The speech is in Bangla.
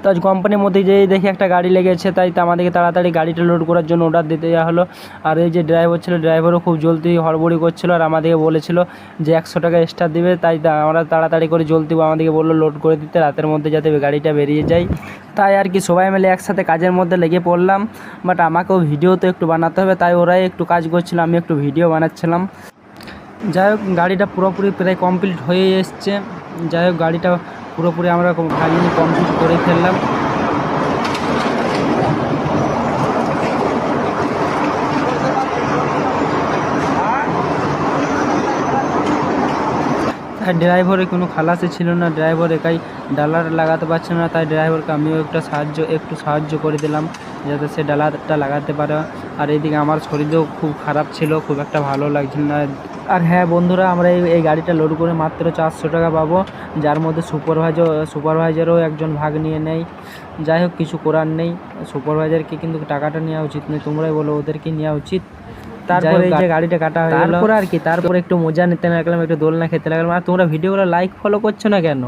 তো আজ কোম্পানির মধ্যে যেই দেখি একটা গাড়ি লেগেছে, তাই তো আমাদেরকে তাড়াতাড়ি গাড়িটা লোড করার জন্য অর্ডার দিতে যাওয়া হলো। আর এই যে ড্রাইভার ছিল, ড্রাইভারও খুব জলদি হড়বড়ি করছিল আর আমাদেরকে বলেছিল যে 100 টাকা এক্সট্রা দিবে। তাই আমরা তাড়াতাড়ি করে জলদি আমাদেরকে বললো লোড করে দিতে, রাতের মধ্যে যাতে গাড়িটা বেরিয়ে যায়। তাই আর কি সবাই মিলে একসাথে কাজের মধ্যে লেগে পড়লাম। বাট আমাকেও ভিডিও তো একটু বানাতে হবে, তাই ওরাই একটু কাজ করছিল, আমি একটু ভিডিও বানাচ্ছিলাম। যাই হোক, গাড়িটা পুরোপুরি প্রায় কমপ্লিট হয়ে এসছে। যাই হোক, গাড়িটা পুরোপুরি আমরা ভাগিয়ে কমপ্লিট করে ফেললাম। আর ড্রাইভারের কোনো খালাসি ছিল না, ড্রাইভার একাই ডালার লাগাতে পারছে না, তাই ড্রাইভারকে আমিও একটু সাহায্য করে দিলাম যাতে সে ডালাটা লাগাতে পারে। আর এইদিকে আমার শরীরও খুব খারাপ ছিল, খুব একটা ভালো লাগছিল না। আর হ্যাঁ বন্ধুরা, আমরা এই গাড়িটা লোড করে মাত্র 400 টাকা পাবো, যার মধ্যে সুপারভাইজারও একজন ভাগ নিয়ে নেয়। যাই হোক, কিছু করার নেই, সুপারভাইজারকে কিন্তু টাকাটা নেওয়া উচিত নয়, তোমরাই বলো ওদেরকে নেওয়া উচিত। তারপরে এই যে গাড়িটা কাটা হয়ে গেল, তারপরে আর কি, তারপরে একটু মজা নিতে লাগলাম, একটু দোলনা খেতে লাগলাম। আর তোমরা ভিডিওগুলো লাইক ফলো করছো না কেন?